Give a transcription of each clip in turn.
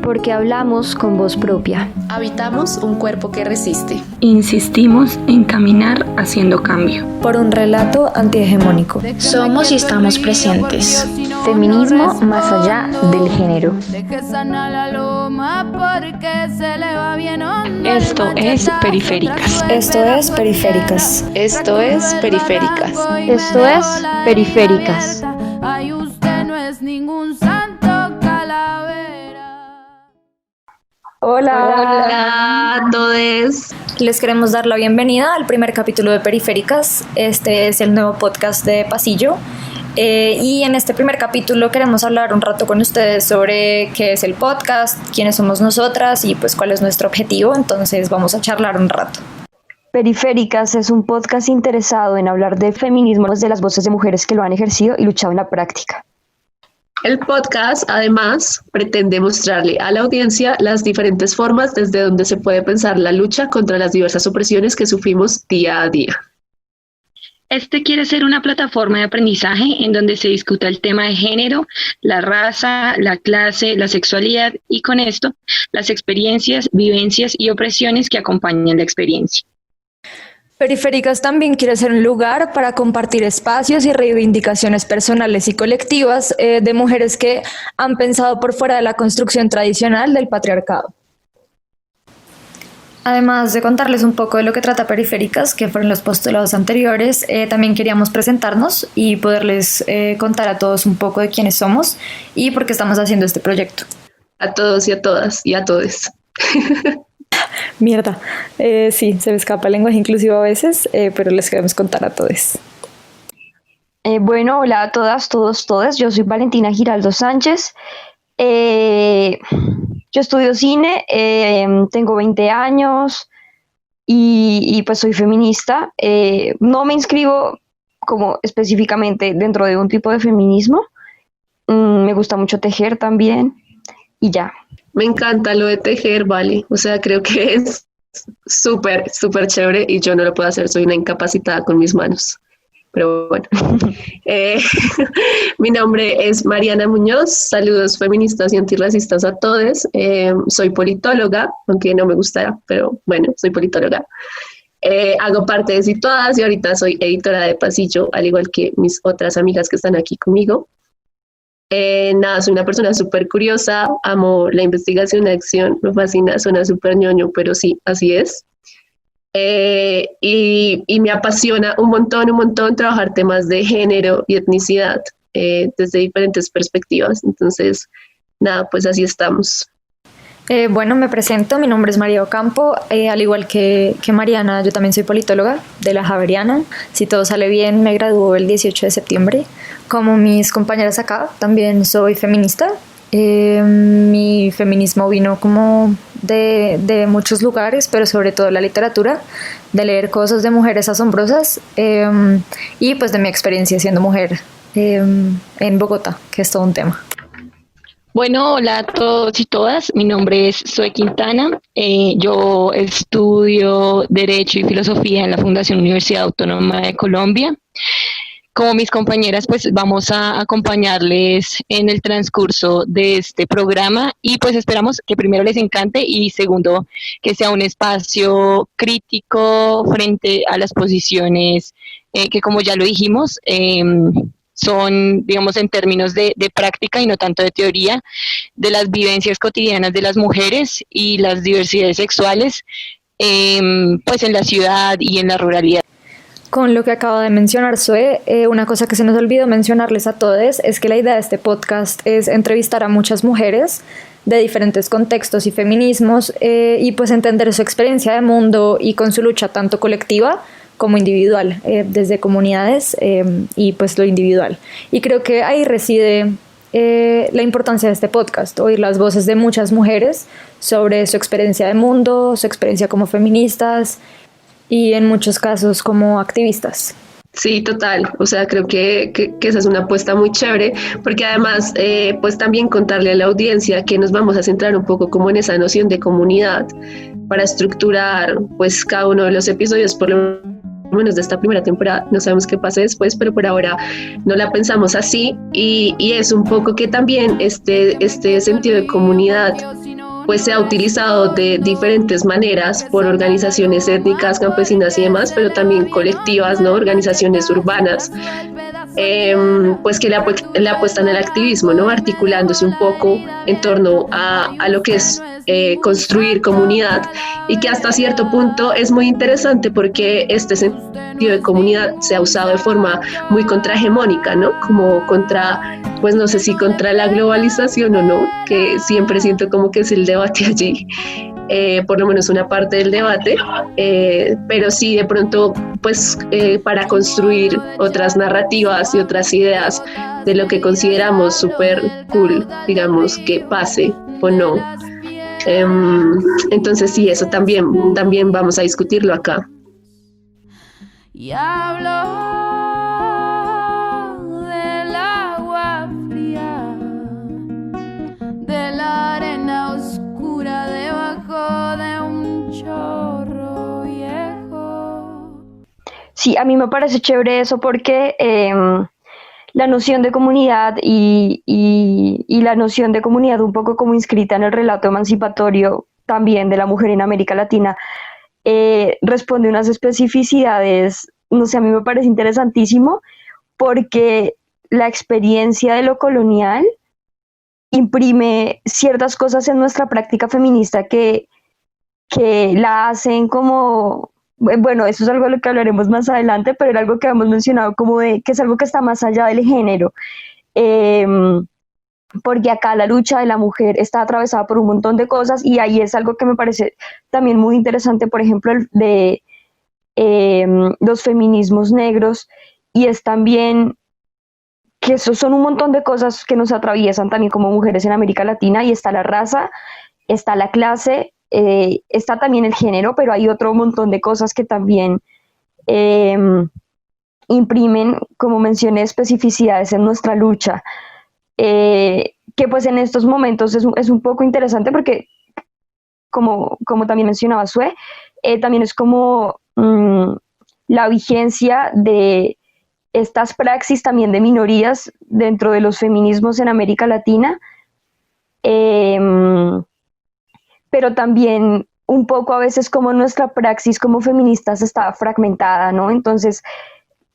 Porque hablamos con voz propia. Habitamos un cuerpo que resiste. Insistimos en caminar haciendo cambio. Por un relato antihegemónico. Somos y estamos presentes. Feminismo más allá del género. Esto es Periféricas. Esto es Periféricas. Esto es Periféricas. Esto es Periféricas. Ay, usted no es ningún santo calavera. Hola a todos. Les queremos dar la bienvenida al primer capítulo de Periféricas. Este es el nuevo podcast de Pasillo. Y en este primer capítulo queremos hablar un rato con ustedes sobre qué es el podcast, quiénes somos nosotras y pues cuál es nuestro objetivo. Entonces vamos a charlar un rato. Periféricas es un podcast interesado en hablar de feminismo desde las voces de mujeres que lo han ejercido y luchado en la práctica. El podcast, además, pretende mostrarle a la audiencia las diferentes formas desde donde se puede pensar la lucha contra las diversas opresiones que sufrimos día a día. Este quiere ser una plataforma de aprendizaje en donde se discuta el tema de género, la raza, la clase, la sexualidad y con esto las experiencias, vivencias y opresiones que acompañan la experiencia. Periféricas también quiere ser un lugar para compartir espacios y reivindicaciones personales y colectivas de mujeres que han pensado por fuera de la construcción tradicional del patriarcado. Además de contarles un poco de lo que trata Periféricas, que fueron los postulados anteriores, también queríamos presentarnos y poderles contar a todos un poco de quiénes somos y por qué estamos haciendo este proyecto. A todos y a todas y a todes. Mierda, sí, se me escapa el lenguaje inclusivo a veces, pero les queremos contar a todos. Bueno, hola a todas, todos, todas. Yo soy Valentina Giraldo Sánchez. Yo estudio cine, tengo 20 años y pues soy feminista. No me inscribo como específicamente dentro de un tipo de feminismo. Me gusta mucho tejer también y ya. Me encanta lo de tejer, vale. O sea, creo que es súper, súper chévere y yo no lo puedo hacer. Soy una incapacitada con mis manos. Pero bueno. Mi nombre es Mariana Muñoz. Saludos feministas y antirracistas a todos. Soy politóloga, aunque no me gustará, pero bueno, soy politóloga. Hago parte de Situadas y ahorita soy editora de Pasillo, al igual que mis otras amigas que están aquí conmigo. Soy una persona súper curiosa, amo la investigación, la acción, me fascina, suena súper ñoño, pero sí, así es. Y me apasiona un montón trabajar temas de género y etnicidad desde diferentes perspectivas. Entonces, pues así estamos. Bueno, me presento, mi nombre es María Ocampo, al igual que Mariana, yo también soy politóloga de la Javeriana. Si todo sale bien, me gradúo el 18 de septiembre. Como mis compañeras acá, también soy feminista. Mi feminismo vino como de muchos lugares, pero sobre todo la literatura, de leer cosas de mujeres asombrosas y pues de mi experiencia siendo mujer en Bogotá, que es todo un tema. Bueno, hola a todos y todas, mi nombre es Zoe Quintana, yo estudio Derecho y Filosofía en la Fundación Universidad Autónoma de Colombia. Como mis compañeras, pues vamos a acompañarles en el transcurso de este programa y pues esperamos que primero les encante y segundo, que sea un espacio crítico frente a las posiciones que como ya lo dijimos, son, digamos, en términos de práctica y no tanto de teoría, de las vivencias cotidianas de las mujeres y las diversidades sexuales, pues en la ciudad y en la ruralidad. Con lo que acaba de mencionar Zoe, una cosa que se nos olvidó mencionarles a todos es que la idea de este podcast es entrevistar a muchas mujeres de diferentes contextos y feminismos y pues entender su experiencia de mundo y con su lucha tanto colectiva como individual, desde comunidades y pues lo individual. Y creo que ahí reside la importancia de este podcast, oír las voces de muchas mujeres sobre su experiencia de mundo, su experiencia como feministas y en muchos casos como activistas. Sí, total. O sea, creo que esa es una apuesta muy chévere, porque además, pues también contarle a la audiencia que nos vamos a centrar un poco como en esa noción de comunidad para estructurar pues cada uno de los episodios, por lo menos de esta primera temporada. No sabemos qué pase después, pero por ahora no la pensamos así y es un poco que también este sentido de comunidad pues se ha utilizado de diferentes maneras por organizaciones étnicas, campesinas y demás, pero también colectivas, ¿no? Organizaciones urbanas, pues que le apuestan al activismo, ¿no? Articulándose un poco en torno a lo que es construir comunidad, y que hasta cierto punto es muy interesante porque este sentido de comunidad se ha usado de forma muy contrahegemónica, ¿no? Como contra, pues no sé si contra la globalización o no, que siempre siento como que es el debate allí, por lo menos una parte del debate, pero sí de pronto pues para construir otras narrativas y otras ideas de lo que consideramos súper cool, digamos, que pase o no. Entonces sí, eso también vamos a discutirlo acá. Y hablo del agua fría, de la arena oscura debajo de un chorro viejo. Sí, a mí me parece chévere eso porque la noción de comunidad y la noción de comunidad un poco como inscrita en el relato emancipatorio también de la mujer en América Latina responde a unas especificidades, no sé, a mí me parece interesantísimo porque la experiencia de lo colonial imprime ciertas cosas en nuestra práctica feminista que la hacen como, bueno, eso es algo de lo que hablaremos más adelante, pero era algo que hemos mencionado como de que es algo que está más allá del género, porque acá la lucha de la mujer está atravesada por un montón de cosas y ahí es algo que me parece también muy interesante, por ejemplo, de los feminismos negros, y es también que esos son un montón de cosas que nos atraviesan también como mujeres en América Latina, y está la raza, está la clase, está también el género, pero hay otro montón de cosas que también imprimen, como mencioné, especificidades en nuestra lucha, que pues en estos momentos es un poco interesante porque, como también mencionaba Sue, también es como la vigencia de estas praxis también de minorías dentro de los feminismos en América Latina, pero también un poco a veces como nuestra praxis como feministas está fragmentada, ¿no? Entonces,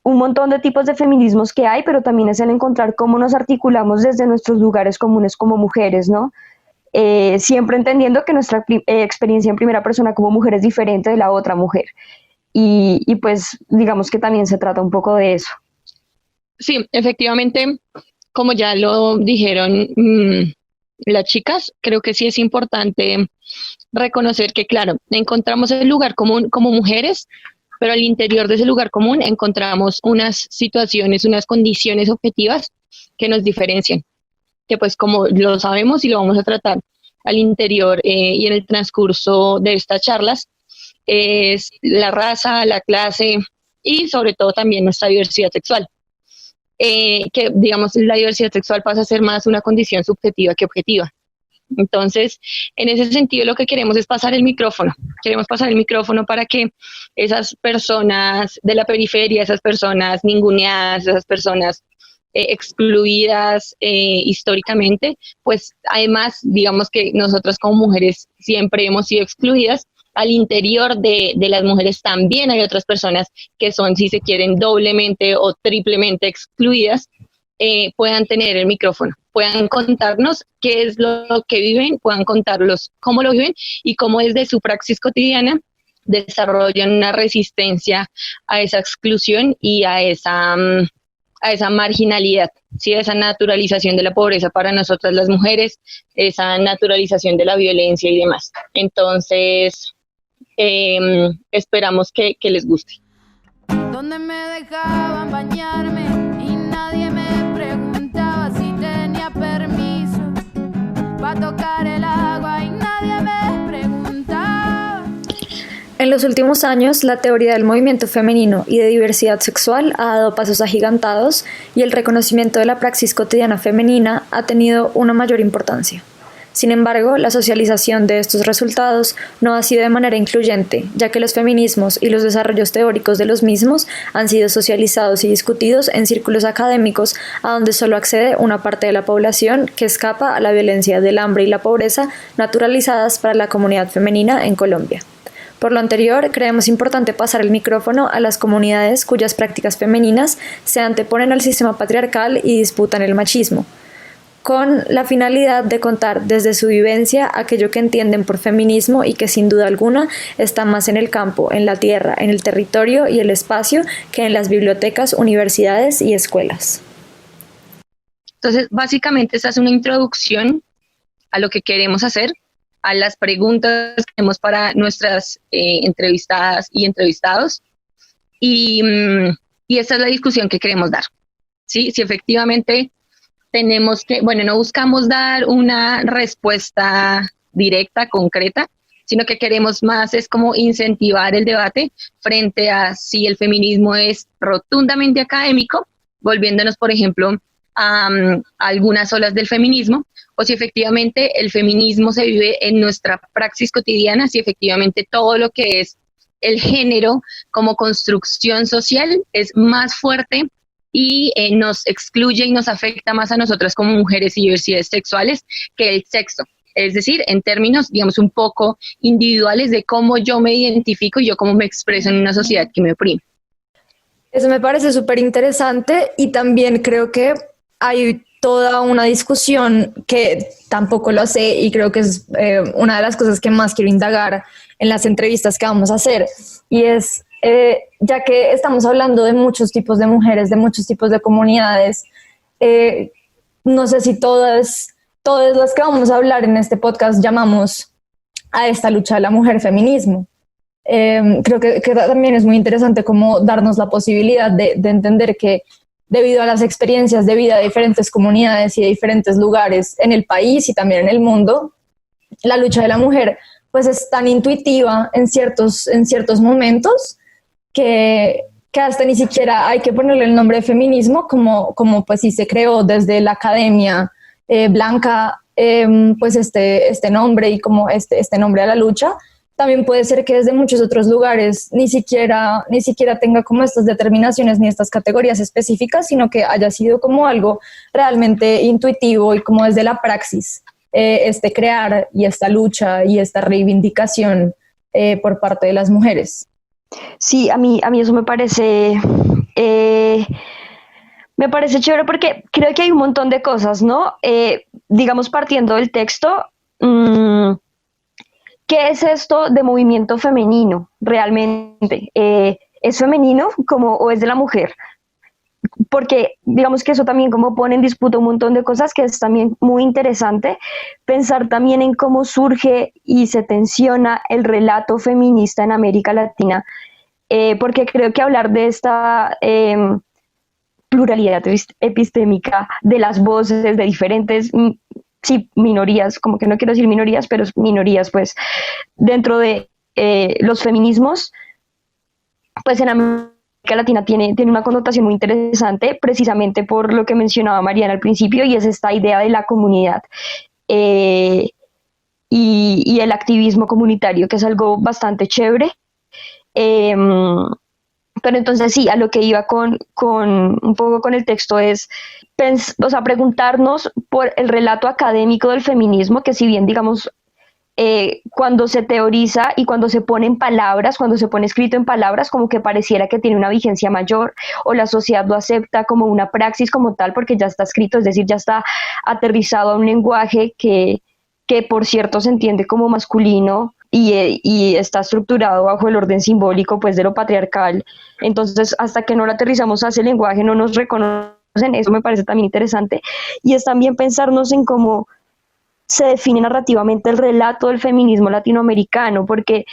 un montón de tipos de feminismos que hay, pero también es el encontrar cómo nos articulamos desde nuestros lugares comunes como mujeres, ¿no? Siempre entendiendo que nuestra experiencia en primera persona como mujer es diferente de la otra mujer. Y pues digamos que también se trata un poco de eso. Sí, efectivamente, como ya lo dijeron las chicas, creo que sí es importante reconocer que, claro, encontramos el lugar común como mujeres, pero al interior de ese lugar común encontramos unas situaciones, unas condiciones objetivas que nos diferencian, que pues como lo sabemos y lo vamos a tratar al interior y en el transcurso de estas charlas, es la raza, la clase y sobre todo también nuestra diversidad sexual. Que digamos la diversidad sexual pasa a ser más una condición subjetiva que objetiva. Entonces, en ese sentido lo que queremos es pasar el micrófono. Queremos pasar el micrófono para que esas personas de la periferia, esas personas ninguneadas, esas personas excluidas históricamente, pues además, digamos que nosotras como mujeres siempre hemos sido excluidas. Al interior de las mujeres también hay otras personas que son, si se quieren, doblemente o triplemente excluidas, puedan tener el micrófono, puedan contarnos qué es lo que viven, puedan contarlos cómo lo viven y cómo desde su praxis cotidiana desarrollan una resistencia a esa exclusión y a esa marginalidad, ¿sí? Esa naturalización de la pobreza para nosotras las mujeres, esa naturalización de la violencia y demás. Entonces, esperamos que les guste. Donde me dejaban bañarme y nadie me preguntaba si tenía permiso para tocar el agua y nadie me preguntaba. En los últimos años, la teoría del movimiento femenino y de diversidad sexual ha dado pasos agigantados y el reconocimiento de la praxis cotidiana femenina ha tenido una mayor importancia. Sin embargo, la socialización de estos resultados no ha sido de manera incluyente, ya que los feminismos y los desarrollos teóricos de los mismos han sido socializados y discutidos en círculos académicos a donde solo accede una parte de la población que escapa a la violencia del hambre y la pobreza naturalizadas para la comunidad femenina en Colombia. Por lo anterior, creemos importante pasar el micrófono a las comunidades cuyas prácticas femeninas se anteponen al sistema patriarcal y disputan el machismo, con la finalidad de contar desde su vivencia aquello que entienden por feminismo y que sin duda alguna está más en el campo, en la tierra, en el territorio y el espacio que en las bibliotecas, universidades y escuelas. Entonces, básicamente esta es una introducción a lo que queremos hacer, a las preguntas que tenemos para nuestras entrevistadas y entrevistados, y esta es la discusión que queremos dar, ¿sí? Si efectivamente tenemos que, bueno, no buscamos dar una respuesta directa, concreta, sino que queremos más es como incentivar el debate frente a si el feminismo es rotundamente académico, volviéndonos, por ejemplo, a algunas olas del feminismo, o si efectivamente el feminismo se vive en nuestra praxis cotidiana, si efectivamente todo lo que es el género como construcción social es más fuerte y nos excluye y nos afecta más a nosotras como mujeres y diversidades sexuales que el sexo. Es decir, en términos, digamos, un poco individuales de cómo yo me identifico y yo cómo me expreso en una sociedad que me oprime. Eso me parece súper interesante y también creo que hay toda una discusión que tampoco lo sé y creo que es una de las cosas que más quiero indagar en las entrevistas que vamos a hacer, y es, ya que estamos hablando de muchos tipos de mujeres, de muchos tipos de comunidades, no sé si todas las que vamos a hablar en este podcast llamamos a esta lucha de la mujer feminismo. Creo que también es muy interesante como darnos la posibilidad de entender que debido a las experiencias de vida de diferentes comunidades y de diferentes lugares en el país y también en el mundo, la lucha de la mujer pues es tan intuitiva en ciertos momentos que hasta ni siquiera hay que ponerle el nombre de feminismo, como pues sí se creó desde la academia blanca, pues este nombre y como este nombre a la lucha. También puede ser que desde muchos otros lugares ni siquiera tenga como estas determinaciones ni estas categorías específicas, sino que haya sido como algo realmente intuitivo y como desde la praxis, crear y esta lucha y esta reivindicación por parte de las mujeres. Sí, a mí eso me parece chévere porque creo que hay un montón de cosas, ¿no? Digamos, partiendo del texto, ¿qué es esto de movimiento femenino realmente? ¿Es femenino o es de la mujer? Porque digamos que eso también como pone en disputa un montón de cosas que es también muy interesante pensar también en cómo surge y se tensiona el relato feminista en América Latina, porque creo que hablar de esta pluralidad epistémica de las voces de diferentes minorías, como que no quiero decir minorías, pero minorías pues dentro de los feminismos, pues en América Latina tiene una connotación muy interesante, precisamente por lo que mencionaba Mariana al principio, y es esta idea de la comunidad y el activismo comunitario, que es algo bastante chévere. Pero entonces sí, a lo que iba con un poco con el texto es preguntarnos por el relato académico del feminismo, que si bien digamos cuando se teoriza y cuando se pone en palabras, cuando se pone escrito en palabras, como que pareciera que tiene una vigencia mayor o la sociedad lo acepta como una praxis como tal porque ya está escrito, es decir, ya está aterrizado a un lenguaje que por cierto se entiende como masculino y está estructurado bajo el orden simbólico pues de lo patriarcal. Entonces hasta que no lo aterrizamos a ese lenguaje no nos reconocen. Eso me parece también interesante, y es también pensarnos en cómo se define narrativamente el relato del feminismo latinoamericano, porque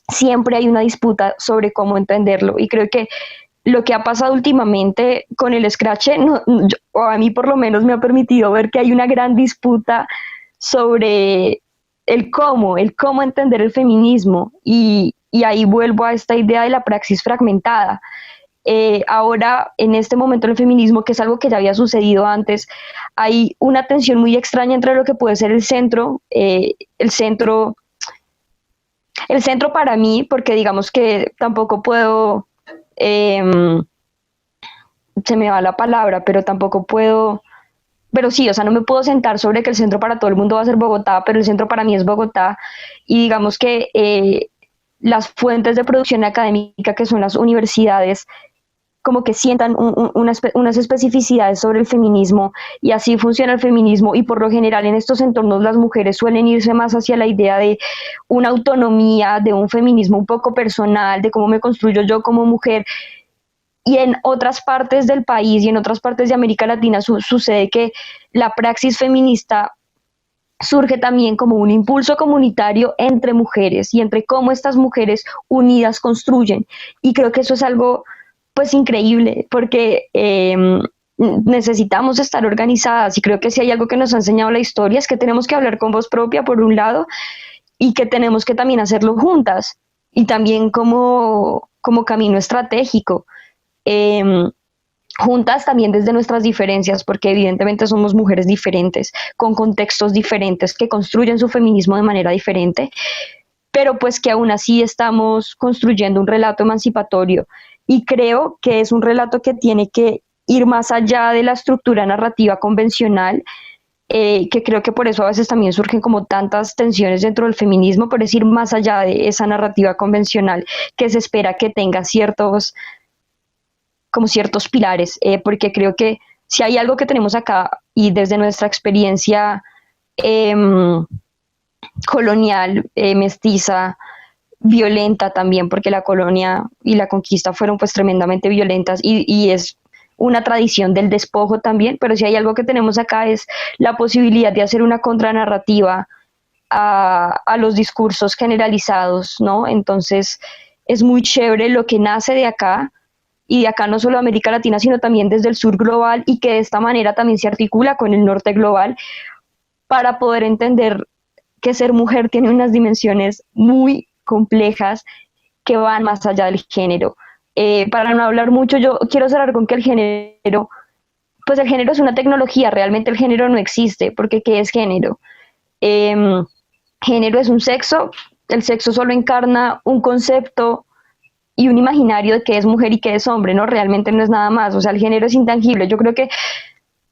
siempre hay una disputa sobre cómo entenderlo, y creo que lo que ha pasado últimamente con el escrache, o a mí por lo menos me ha permitido ver que hay una gran disputa sobre el cómo entender el feminismo, y ahí vuelvo a esta idea de la praxis fragmentada. ahora, en este momento del feminismo, que es algo que ya había sucedido antes, hay una tensión muy extraña entre lo que puede ser el centro para mí, porque digamos que tampoco puedo, se me va la palabra, pero tampoco puedo, pero sí, o sea, no me puedo sentar sobre que el centro para todo el mundo va a ser Bogotá, pero el centro para mí es Bogotá, y digamos que las fuentes de producción académica, que son las universidades, como que sientan unas especificidades sobre el feminismo, y así funciona el feminismo, y por lo general en estos entornos las mujeres suelen irse más hacia la idea de una autonomía, de un feminismo un poco personal, de cómo me construyo yo como mujer. Y en otras partes del país y en otras partes de América Latina sucede que la praxis feminista surge también como un impulso comunitario entre mujeres y entre cómo estas mujeres unidas construyen. Y creo que eso es algo pues increíble, porque necesitamos estar organizadas, y creo que si hay algo que nos ha enseñado la historia es que tenemos que hablar con voz propia por un lado, y que tenemos que también hacerlo juntas y también como camino estratégico. Juntas también desde nuestras diferencias, porque evidentemente somos mujeres diferentes, con contextos diferentes, que construyen su feminismo de manera diferente, pero pues que aún así estamos construyendo un relato emancipatorio, y creo que es un relato que tiene que ir más allá de la estructura narrativa convencional, que creo que por eso a veces también surgen como tantas tensiones dentro del feminismo, por ir más allá de esa narrativa convencional que se espera que tenga ciertos pilares, porque creo que si hay algo que tenemos acá, y desde nuestra experiencia colonial, mestiza, violenta también, porque la colonia y la conquista fueron pues tremendamente violentas, y es una tradición del despojo también, pero si hay algo que tenemos acá es la posibilidad de hacer una contranarrativa a los discursos generalizados, ¿no? Entonces es muy chévere lo que nace de acá, y de acá no solo América Latina, sino también desde el sur global, y que de esta manera también se articula con el norte global, para poder entender que ser mujer tiene unas dimensiones muy complejas que van más allá del género. Para no hablar mucho, yo quiero cerrar con que el género es una tecnología, realmente el género no existe, porque ¿qué es género? Género es un sexo, el sexo solo encarna un concepto y un imaginario de qué es mujer y qué es hombre, ¿no? Realmente no es nada más, o sea, el género es intangible. Yo creo que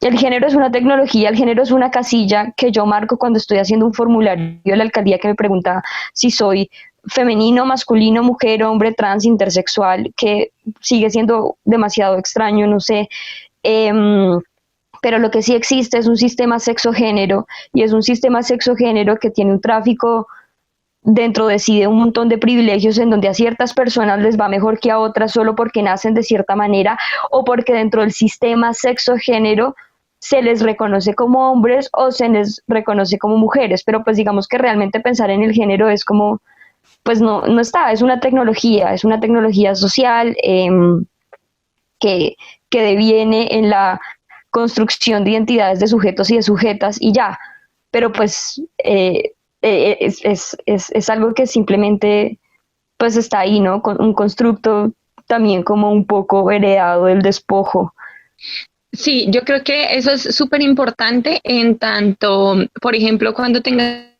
el género es una tecnología, el género es una casilla que yo marco cuando estoy haciendo un formulario de la alcaldía que me pregunta si soy femenino, masculino, mujer, hombre, trans, intersexual, que sigue siendo demasiado extraño, no sé. Pero lo que sí existe es un sistema sexogénero, y es un sistema sexogénero que tiene un tráfico dentro de sí de un montón de privilegios, en donde a ciertas personas les va mejor que a otras solo porque nacen de cierta manera, o porque dentro del sistema sexogénero se les reconoce como hombres o se les reconoce como mujeres, pero pues digamos que realmente pensar en el género es como, pues no está, es una tecnología social que deviene en la construcción de identidades de sujetos y de sujetas y ya, pero pues es algo que simplemente pues está ahí, ¿no? Con un constructo también como un poco heredado del despojo. Sí, yo creo que eso es súper importante, en tanto, por ejemplo, cuando tengamos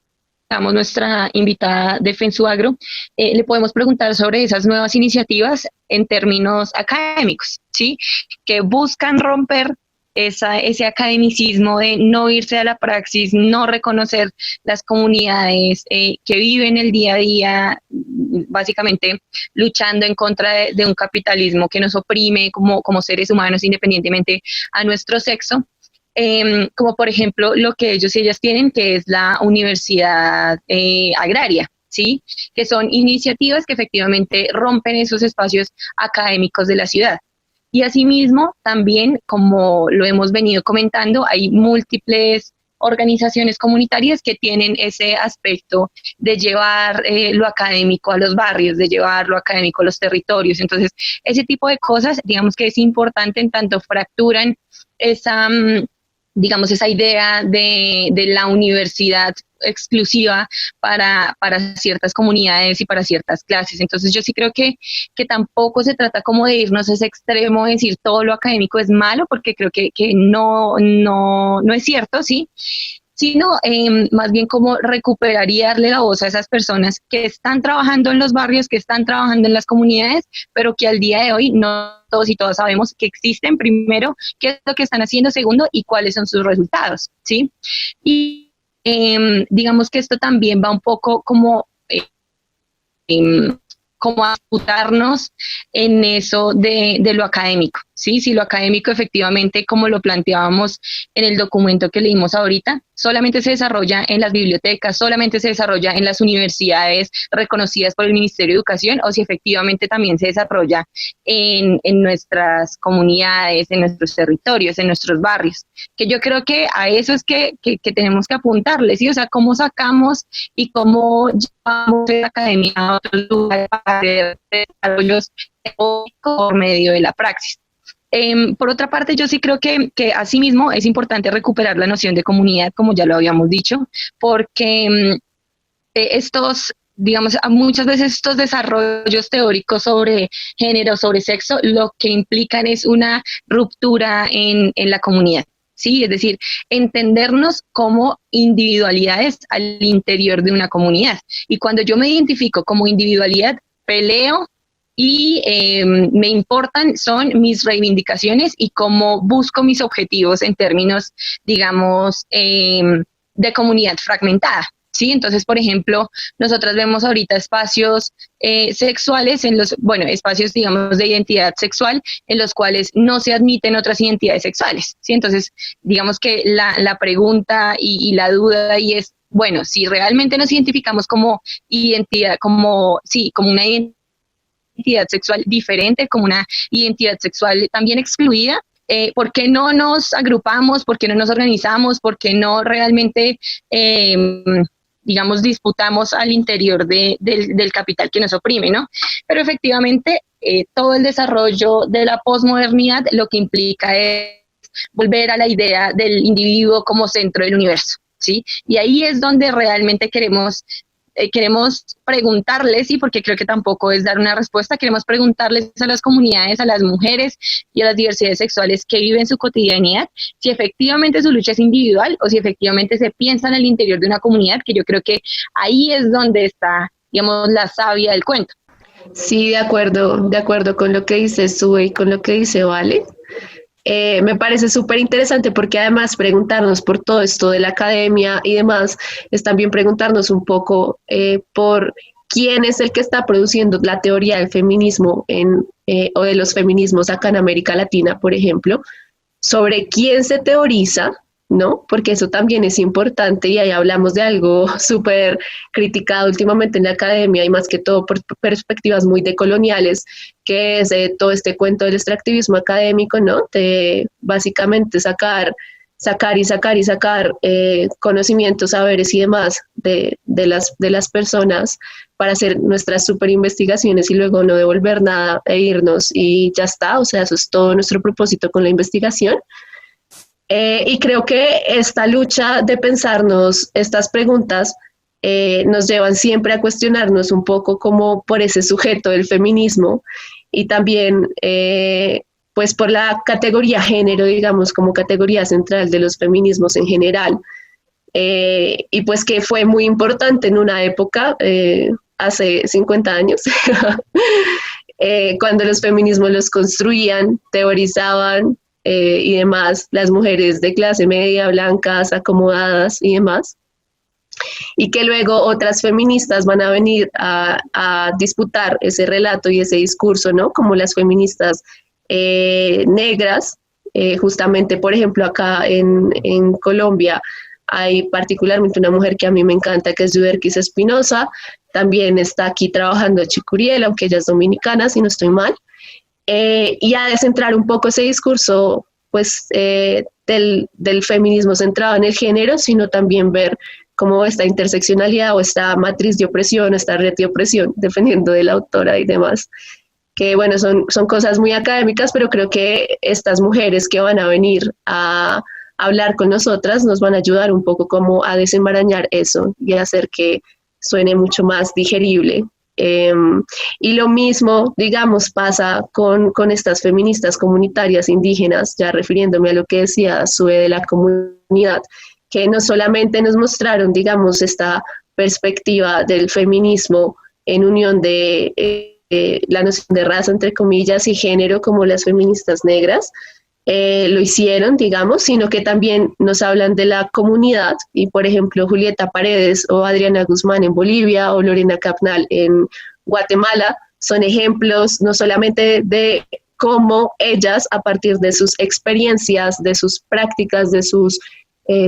nuestra invitada de FENSUAGRO, le podemos preguntar sobre esas nuevas iniciativas en términos académicos, ¿sí? Que buscan romper ese academicismo de no irse a la praxis, no reconocer las comunidades que viven el día a día, básicamente luchando en contra de un capitalismo que nos oprime como seres humanos independientemente a nuestro sexo. Como por ejemplo lo que ellos y ellas tienen, que es la universidad agraria, ¿sí? Que son iniciativas que efectivamente rompen esos espacios académicos de la ciudad. Y asimismo, también, como lo hemos venido comentando, hay múltiples organizaciones comunitarias que tienen ese aspecto de llevar lo académico a los barrios, de llevar lo académico a los territorios. Entonces, ese tipo de cosas, digamos que es importante, en tanto fracturan esa, digamos, esa idea de la universidad exclusiva para ciertas comunidades y para ciertas clases. Entonces yo sí creo que tampoco se trata como de irnos a ese extremo, de decir todo lo académico es malo, porque creo que no es cierto, ¿sí? Sino más bien como recuperar y darle la voz a esas personas que están trabajando en los barrios, que están trabajando en las comunidades, pero que al día de hoy no todos y todas sabemos que existen, primero, qué es lo que están haciendo, segundo, y cuáles son sus resultados, ¿sí? Y digamos que esto también va un poco como como a disputarnos en eso de lo académico, ¿sí? Si lo académico efectivamente, como lo planteábamos en el documento que leímos ahorita, solamente se desarrolla en las bibliotecas, solamente se desarrolla en las universidades reconocidas por el Ministerio de Educación, o si efectivamente también se desarrolla en nuestras comunidades, en nuestros territorios, en nuestros barrios, que yo creo que a eso es que tenemos que apuntarle, ¿sí? O sea, cómo sacamos y cómo llevamos la academia a otros lugares para hacer desarrollos por medio de la praxis. Por otra parte, yo sí creo que asimismo es importante recuperar la noción de comunidad, como ya lo habíamos dicho, porque digamos, muchas veces estos desarrollos teóricos sobre género, sobre sexo, lo que implican es una ruptura en la comunidad. Sí, es decir, entendernos como individualidades al interior de una comunidad. Y cuando yo me identifico como individualidad, peleo y me importan son mis reivindicaciones y cómo busco mis objetivos en términos, digamos, de comunidad fragmentada. ¿Sí? Entonces, por ejemplo, nosotras vemos ahorita espacios sexuales, espacios, digamos, de identidad sexual, en los cuales no se admiten otras identidades sexuales, ¿sí? Entonces, digamos que la pregunta y la duda ahí es, bueno, si realmente nos identificamos como identidad, como una identidad sexual diferente, como una identidad sexual también excluida, ¿por qué no nos agrupamos? ¿Por qué no nos organizamos? ¿Por qué no realmente digamos, disputamos al interior del capital que nos oprime, ¿no? Pero efectivamente, todo el desarrollo de la posmodernidad lo que implica es volver a la idea del individuo como centro del universo, ¿sí? Y ahí es donde realmente queremos preguntarles, y porque creo que tampoco es dar una respuesta, queremos preguntarles a las comunidades, a las mujeres y a las diversidades sexuales que viven su cotidianidad, si efectivamente su lucha es individual o si efectivamente se piensa en el interior de una comunidad, que yo creo que ahí es donde está, digamos, la savia del cuento. Sí, de acuerdo con lo que dice Sue y con lo que dice Vale. Me parece súper interesante porque además preguntarnos por todo esto de la academia y demás es también preguntarnos un poco por quién es el que está produciendo la teoría del feminismo o de los feminismos acá en América Latina, por ejemplo, sobre quién se teoriza, ¿no? Porque eso también es importante y ahí hablamos de algo súper criticado últimamente en la academia y más que todo por perspectivas muy decoloniales, que es todo este cuento del extractivismo académico, ¿no? De básicamente sacar conocimientos, saberes y demás de las personas para hacer nuestras super investigaciones y luego no devolver nada e irnos y ya está, o sea, eso es todo nuestro propósito con la investigación. Y creo que esta lucha de pensarnos estas preguntas nos llevan siempre a cuestionarnos un poco como por ese sujeto del feminismo y también pues por la categoría género, digamos, como categoría central de los feminismos en general. Y pues que fue muy importante en una época, hace 50 años, cuando los feminismos los construían, teorizaban, y demás, las mujeres de clase media, blancas, acomodadas y demás, y que luego otras feministas van a venir a disputar ese relato y ese discurso, ¿no? Como las feministas negras, justamente, por ejemplo, acá en Colombia hay particularmente una mujer que a mí me encanta, que es Yuderquis Espinosa, también está aquí trabajando en Chicuriel, aunque ella es dominicana, si no estoy mal, y a descentrar un poco ese discurso pues, del feminismo centrado en el género, sino también ver cómo esta interseccionalidad o esta matriz de opresión, esta red de opresión, dependiendo de la autora y demás, que bueno, son cosas muy académicas, pero creo que estas mujeres que van a venir a hablar con nosotras nos van a ayudar un poco como a desenmarañar eso y a hacer que suene mucho más digerible. Y lo mismo, digamos, pasa con estas feministas comunitarias indígenas, ya refiriéndome a lo que decía Sue de la comunidad, que no solamente nos mostraron, digamos, esta perspectiva del feminismo en unión de la noción de raza, entre comillas, y género, como las feministas negras, lo hicieron, digamos, sino que también nos hablan de la comunidad, y por ejemplo Julieta Paredes o Adriana Guzmán en Bolivia o Lorena Capnal en Guatemala son ejemplos no solamente de cómo ellas, a partir de sus experiencias, de sus prácticas, de sus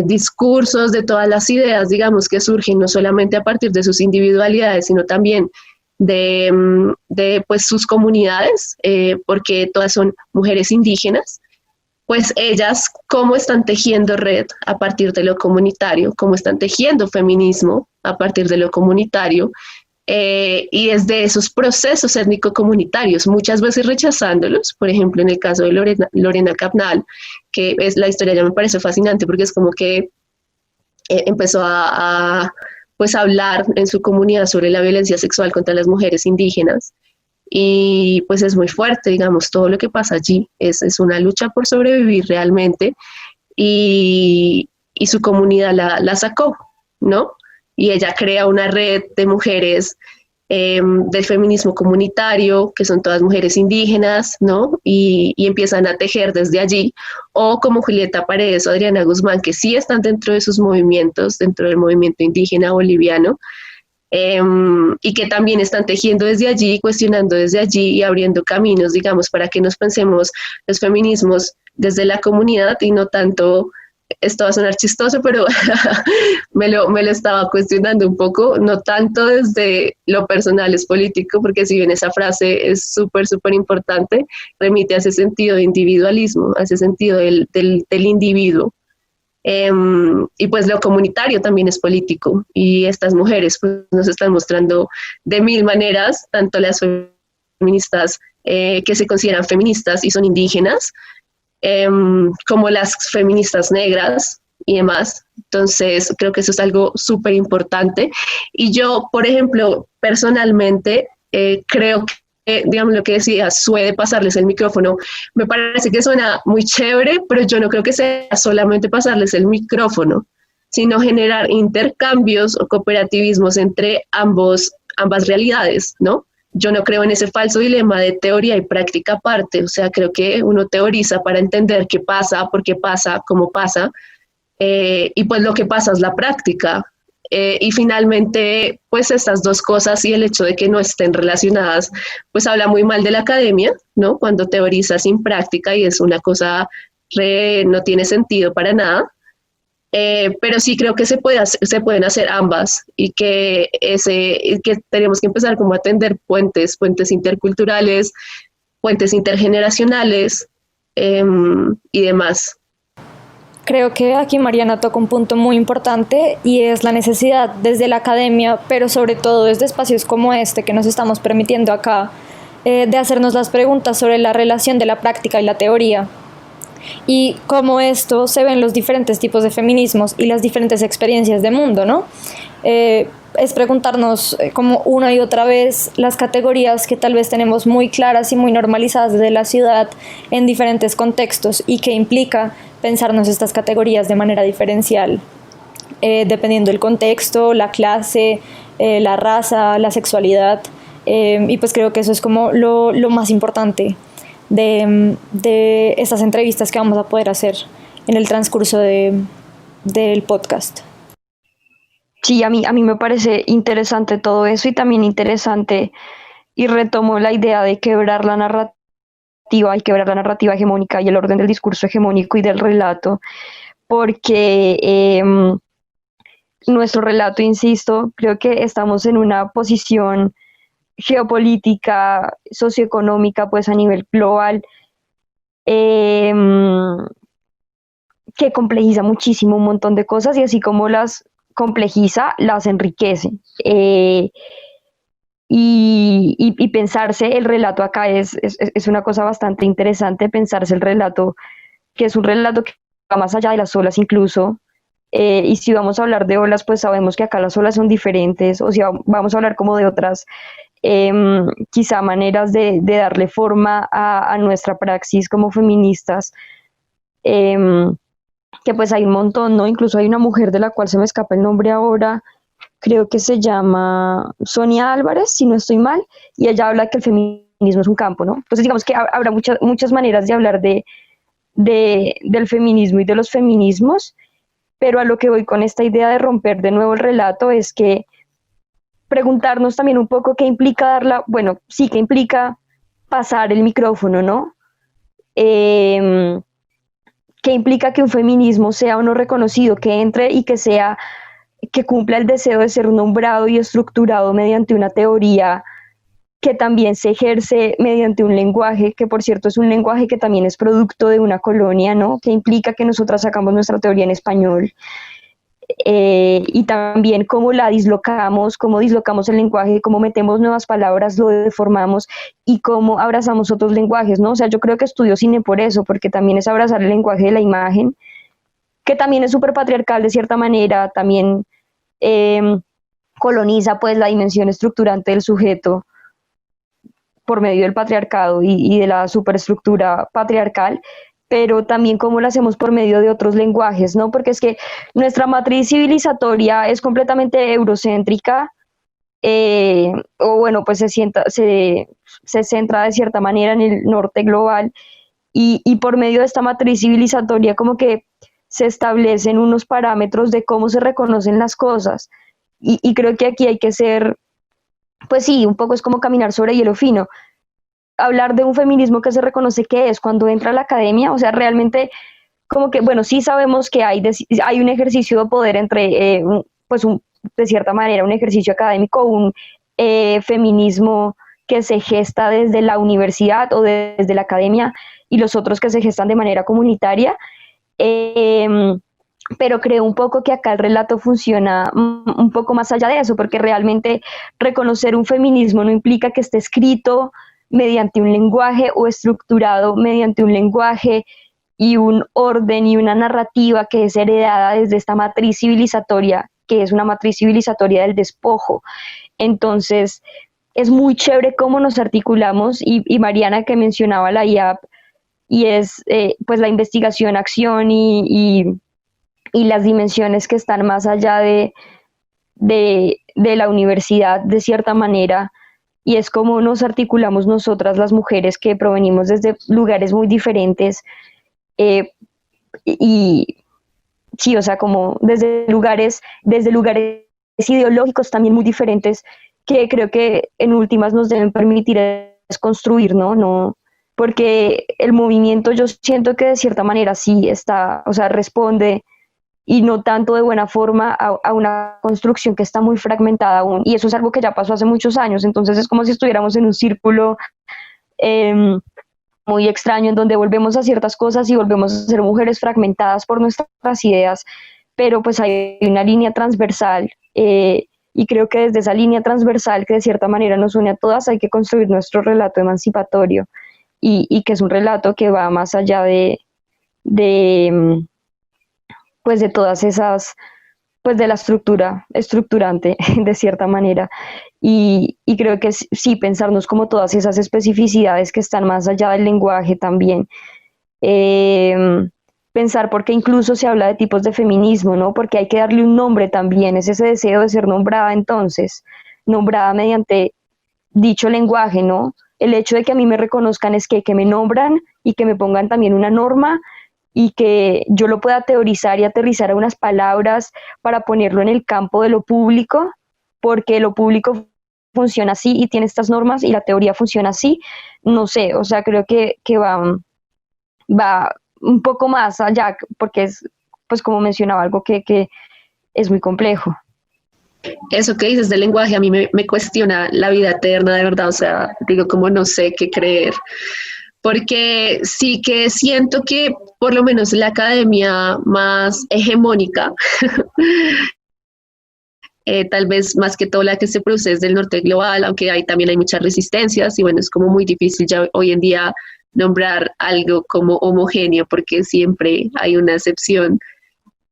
discursos, de todas las ideas, digamos, que surgen no solamente a partir de sus individualidades, sino también de pues, sus comunidades, porque todas son mujeres indígenas, pues ellas cómo están tejiendo red a partir de lo comunitario, cómo están tejiendo feminismo a partir de lo comunitario, y desde esos procesos étnico-comunitarios, muchas veces rechazándolos. Por ejemplo, en el caso de Lorena Capnal, que es la historia, ya me parece fascinante, porque es como que empezó pues, a hablar en su comunidad sobre la violencia sexual contra las mujeres indígenas, y pues es muy fuerte, digamos, todo lo que pasa allí es una lucha por sobrevivir realmente, y su comunidad la sacó, ¿no? Y ella crea una red de mujeres del feminismo comunitario, que son todas mujeres indígenas, ¿no? Y empiezan a tejer desde allí, o como Julieta Paredes o Adriana Guzmán, que sí están dentro de sus movimientos, dentro del movimiento indígena boliviano, y que también están tejiendo desde allí, cuestionando desde allí y abriendo caminos, digamos, para que nos pensemos los feminismos desde la comunidad y no tanto, esto va a sonar chistoso, pero me lo estaba cuestionando un poco, no tanto desde lo personal es político, porque si bien esa frase es súper, súper importante, remite a ese sentido de individualismo, a ese sentido del individuo. Y pues lo comunitario también es político, y estas mujeres pues, nos están mostrando de mil maneras, tanto las feministas que se consideran feministas y son indígenas, como las feministas negras y demás. Entonces creo que eso es algo súper importante, y yo, por ejemplo, personalmente creo que digamos lo que decía Sue de pasarles el micrófono, me parece que suena muy chévere, pero yo no creo que sea solamente pasarles el micrófono, sino generar intercambios o cooperativismos entre ambas realidades, ¿no? Yo no creo en ese falso dilema de teoría y práctica aparte, o sea, creo que uno teoriza para entender qué pasa, por qué pasa, cómo pasa, y pues lo que pasa es la práctica. Y finalmente, pues estas dos cosas y el hecho de que no estén relacionadas, pues habla muy mal de la academia, ¿no? Cuando teoriza sin práctica y es una cosa no tiene sentido para nada. Pero sí creo que se pueden hacer ambas, y que tenemos que empezar como a tender puentes interculturales, puentes intergeneracionales, y demás. Creo que aquí Mariana toca un punto muy importante, y es la necesidad desde la academia, pero sobre todo desde espacios como este que nos estamos permitiendo acá, de hacernos las preguntas sobre la relación de la práctica y la teoría, y cómo esto se ve en los diferentes tipos de feminismos y las diferentes experiencias de mundo, ¿no? Es preguntarnos como una y otra vez las categorías que tal vez tenemos muy claras y muy normalizadas desde la ciudad en diferentes contextos, y qué implica pensarnos estas categorías de manera diferencial, dependiendo del contexto, la clase, la raza, la sexualidad, y pues creo que eso es como lo más importante de estas entrevistas que vamos a poder hacer en el transcurso del podcast. Sí, a mí me parece interesante todo eso, y también interesante, y retomo la idea de quebrar la narrativa hegemónica y el orden del discurso hegemónico y del relato, porque nuestro relato, insisto, creo que estamos en una posición geopolítica, socioeconómica, pues a nivel global, que complejiza muchísimo un montón de cosas, y así como las complejiza, las enriquece. Y pensarse el relato acá es una cosa bastante interesante, pensarse el relato, que es un relato más allá de las olas incluso. Y si vamos a hablar de olas, pues sabemos que acá las olas son diferentes, o si vamos a hablar como de otras quizá maneras de darle forma a nuestra praxis como feministas, que pues hay un montón, ¿no? Incluso hay una mujer de la cual se me escapa el nombre ahora, creo que se llama Sonia Álvarez, si no estoy mal, y ella habla que el feminismo es un campo, ¿no? Entonces digamos que habrá muchas maneras de hablar del feminismo y de los feminismos, pero a lo que voy con esta idea de romper de nuevo el relato es que preguntarnos también un poco qué implica qué implica pasar el micrófono, ¿no? ¿Qué implica que un feminismo sea o no reconocido, que entre y que cumpla el deseo de ser nombrado y estructurado mediante una teoría que también se ejerce mediante un lenguaje, que por cierto es un lenguaje que también es producto de una colonia, ¿no? Que implica que nosotras sacamos nuestra teoría en español, y también cómo cómo dislocamos el lenguaje, cómo metemos nuevas palabras, lo deformamos y cómo abrazamos otros lenguajes, ¿no? O sea, yo creo que estudio cine por eso, porque también es abrazar el lenguaje de la imagen, que también es súper patriarcal de cierta manera, también coloniza pues la dimensión estructurante del sujeto por medio del patriarcado y de la superestructura patriarcal, pero también cómo lo hacemos por medio de otros lenguajes, ¿no? Porque es que nuestra matriz civilizatoria es completamente eurocéntrica, o bueno, pues se centra de cierta manera en el norte global, y por medio de esta matriz civilizatoria como que se establecen unos parámetros de cómo se reconocen las cosas, y creo que aquí hay que ser, pues sí, un poco es como caminar sobre hielo fino. Hablar de un feminismo que se reconoce que es cuando entra a la academia, o sea, realmente como que, bueno, sí sabemos que hay un ejercicio de poder entre, de cierta manera, un ejercicio académico, un feminismo que se gesta desde la universidad o desde la academia y los otros que se gestan de manera comunitaria, pero creo un poco que acá el relato funciona un poco más allá de eso, porque realmente reconocer un feminismo no implica que esté escrito mediante un lenguaje o estructurado mediante un lenguaje y un orden y una narrativa que es heredada desde esta matriz civilizatoria, que es una matriz civilizatoria del despojo. Entonces, es muy chévere cómo nos articulamos, y Mariana, que mencionaba la IAP, y es pues la investigación, acción y las dimensiones que están más allá de la universidad, de cierta manera, y es como nos articulamos nosotras las mujeres que provenimos desde lugares muy diferentes, y sí, o sea, como desde lugares ideológicos también muy diferentes, que creo que en últimas nos deben permitir construir, ¿no? Porque el movimiento, yo siento que de cierta manera sí está, o sea, responde, y no tanto de buena forma, a una construcción que está muy fragmentada aún, y eso es algo que ya pasó hace muchos años. Entonces es como si estuviéramos en un círculo muy extraño, en donde volvemos a ciertas cosas y volvemos a ser mujeres fragmentadas por nuestras ideas, pero pues hay una línea transversal, y creo que desde esa línea transversal que de cierta manera nos une a todas, hay que construir nuestro relato emancipatorio, y que es un relato que va más allá pues de todas esas, pues de la estructura estructurante de cierta manera, y creo que sí, pensarnos como todas esas especificidades que están más allá del lenguaje también, pensar porque incluso se habla de tipos de feminismo, ¿no? Porque hay que darle un nombre también, es ese deseo de ser nombrada, entonces, nombrada mediante dicho lenguaje, ¿no? El hecho de que a mí me reconozcan es que me nombran y que me pongan también una norma, y que yo lo pueda teorizar y aterrizar a unas palabras para ponerlo en el campo de lo público, porque lo público funciona así y tiene estas normas y la teoría funciona así. No sé, o sea, creo que va un poco más allá, porque es, pues como mencionaba, algo que es muy complejo. Eso que dices del lenguaje a mí me cuestiona la vida eterna, de verdad, o sea, digo, como no sé qué creer, porque sí que siento que por lo menos la academia más hegemónica, tal vez más que todo la que se produce desde el norte global, aunque también hay muchas resistencias, y bueno, es como muy difícil ya hoy en día nombrar algo como homogéneo porque siempre hay una excepción,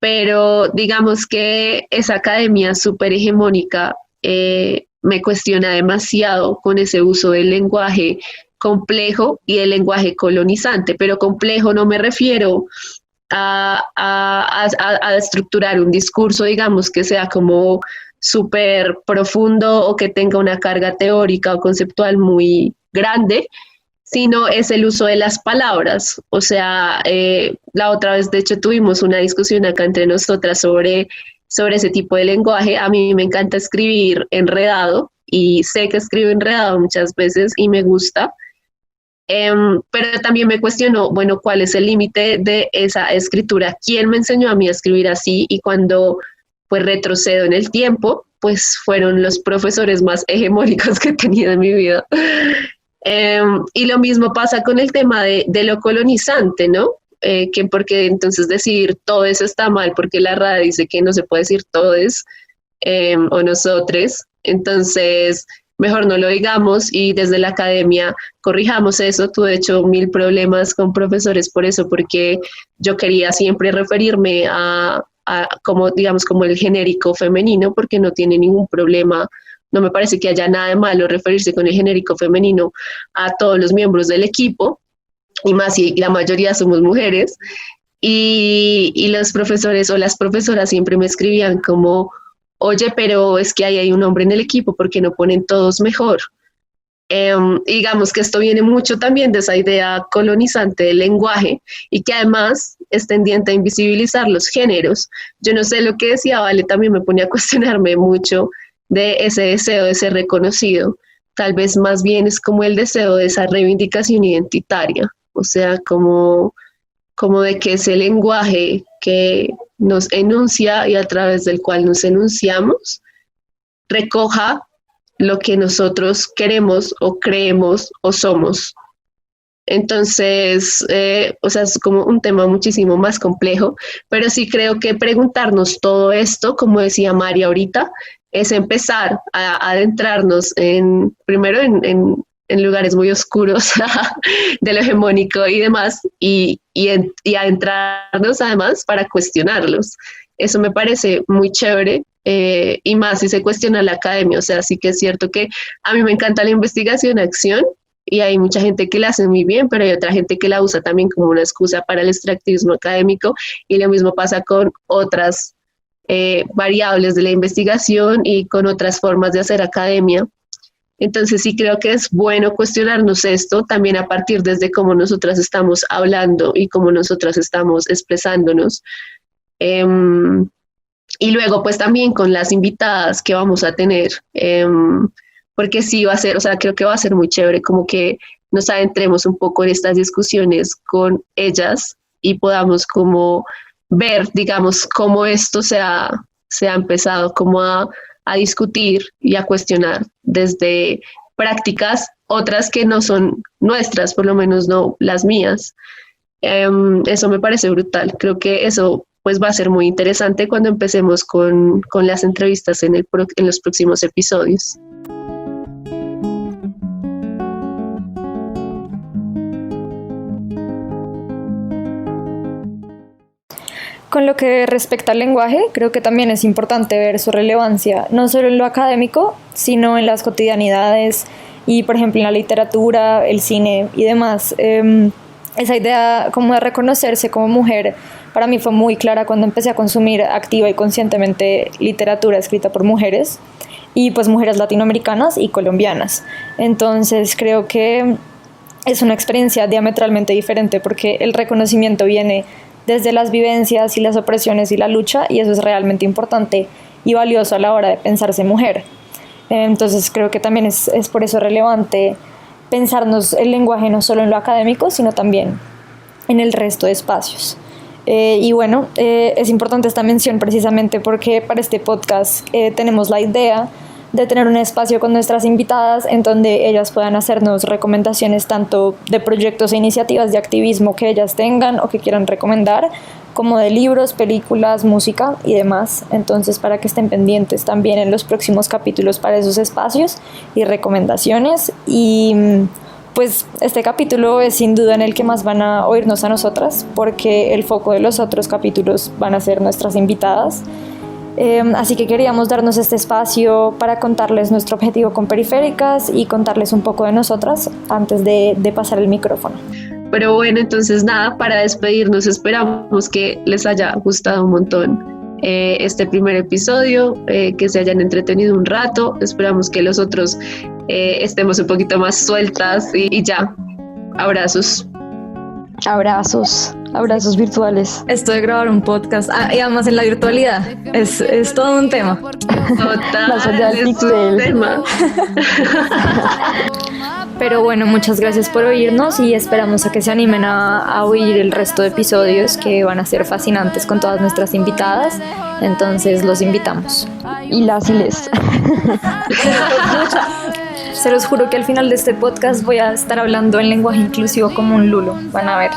pero digamos que esa academia súper hegemónica me cuestiona demasiado con ese uso del lenguaje complejo y del lenguaje colonizante, pero complejo no me refiero a estructurar un discurso, digamos, que sea como súper profundo o que tenga una carga teórica o conceptual muy grande, sino es el uso de las palabras. O sea, la otra vez, de hecho, tuvimos una discusión acá entre nosotras sobre ese tipo de lenguaje. A mí me encanta escribir enredado y sé que escribo enredado muchas veces y me gusta. Pero también me cuestiono, bueno, ¿cuál es el límite de esa escritura? ¿Quién me enseñó a mí a escribir así? Y cuando pues retrocedo en el tiempo, pues fueron los profesores más hegemónicos que he tenido en mi vida. Y lo mismo pasa con el tema de lo colonizante, ¿no? Que porque entonces decir todo eso está mal, porque la RAE dice que no se puede decir todes o nosotres, entonces mejor no lo digamos y desde la academia corrijamos eso. Tuve hecho 1000 problemas con profesores por eso, porque yo quería siempre referirme a como, digamos, como el genérico femenino, porque no tiene ningún problema. No me parece que haya nada de malo referirse con el genérico femenino a todos los miembros del equipo, y más si la mayoría somos mujeres. Y los profesores o las profesoras siempre me escribían como, oye, pero es que ahí hay un hombre en el equipo, ¿por qué no ponen todos mejor? Digamos que esto viene mucho también de esa idea colonizante del lenguaje y que además es tendiente a invisibilizar los géneros. Yo no sé, lo que decía Vale también me ponía a cuestionarme mucho de ese deseo de ser reconocido. Tal vez más bien es como el deseo de esa reivindicación identitaria, o sea, como de que ese lenguaje que nos enuncia y a través del cual nos enunciamos recoja lo que nosotros queremos o creemos o somos. Entonces, o sea, es como un tema muchísimo más complejo, pero sí creo que preguntarnos todo esto, como decía María ahorita, es empezar a adentrarnos primero en lugares muy oscuros de lo hegemónico y demás, y adentrarnos además para cuestionarlos. Eso me parece muy chévere, y más si se cuestiona la academia. O sea, sí que es cierto que a mí me encanta la investigación-acción y hay mucha gente que la hace muy bien, pero hay otra gente que la usa también como una excusa para el extractivismo académico, y lo mismo pasa con otras variables de la investigación y con otras formas de hacer academia. Entonces sí creo que es bueno cuestionarnos esto también a partir desde cómo nosotras estamos hablando y cómo nosotras estamos expresándonos. Y luego pues también con las invitadas que vamos a tener, porque sí va a ser, o sea, creo que va a ser muy chévere como que nos adentremos un poco en estas discusiones con ellas y podamos como ver, digamos, cómo esto se ha empezado como a discutir y a cuestionar desde prácticas, otras que no son nuestras, por lo menos no las mías. Eso me parece brutal. Creo que eso pues va a ser muy interesante cuando empecemos con las entrevistas en los próximos episodios. Con lo que respecta al lenguaje, creo que también es importante ver su relevancia, no solo en lo académico, sino en las cotidianidades y, por ejemplo, en la literatura, el cine y demás. Esa idea como de reconocerse como mujer para mí fue muy clara cuando empecé a consumir activa y conscientemente literatura escrita por mujeres, y pues mujeres latinoamericanas y colombianas. Entonces creo que es una experiencia diametralmente diferente, porque el reconocimiento viene desde las vivencias y las opresiones y la lucha, y eso es realmente importante y valioso a la hora de pensarse mujer. Entonces creo que también es por eso relevante pensarnos el lenguaje no solo en lo académico, sino también en el resto de espacios. Y bueno, es importante esta mención precisamente porque para este podcast tenemos la idea de tener un espacio con nuestras invitadas en donde ellas puedan hacernos recomendaciones tanto de proyectos e iniciativas de activismo que ellas tengan o que quieran recomendar, como de libros, películas, música y demás. Entonces, para que estén pendientes también en los próximos capítulos para esos espacios y recomendaciones. Y pues este capítulo es sin duda en el que más van a oírnos a nosotras, porque el foco de los otros capítulos van a ser nuestras invitadas. Así que queríamos darnos este espacio para contarles nuestro objetivo con Periféricas y contarles un poco de nosotras antes de pasar el micrófono. Pero bueno, entonces nada, para despedirnos esperamos que les haya gustado un montón este primer episodio, que se hayan entretenido un rato. Esperamos que los otros estemos un poquito más sueltas y ya. Abrazos. Abrazos virtuales. Esto de grabar un podcast, y además en la virtualidad, es todo un tema. Total, es un tema. Pero bueno, muchas gracias por oírnos y esperamos a que se animen a oír el resto de episodios, que van a ser fascinantes con todas nuestras invitadas. Entonces los invitamos. Y les. Se los juro que al final de este podcast voy a estar hablando en lenguaje inclusivo como un lulo, van a ver.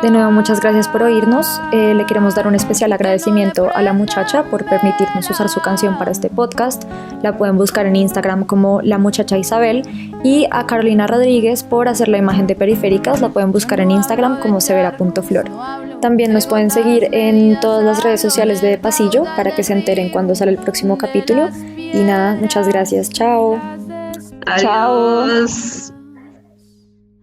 De nuevo, muchas gracias por oírnos. Le queremos dar un especial agradecimiento a La Muchacha por permitirnos usar su canción para este podcast. La pueden buscar en Instagram como La Muchacha Isabel. Y a Carolina Rodríguez por hacer la imagen de Periféricas. La pueden buscar en Instagram como severa.flor. También nos pueden seguir en todas las redes sociales de Pasillo para que se enteren cuando sale el próximo capítulo. Y nada, muchas gracias. Chao. Adiós.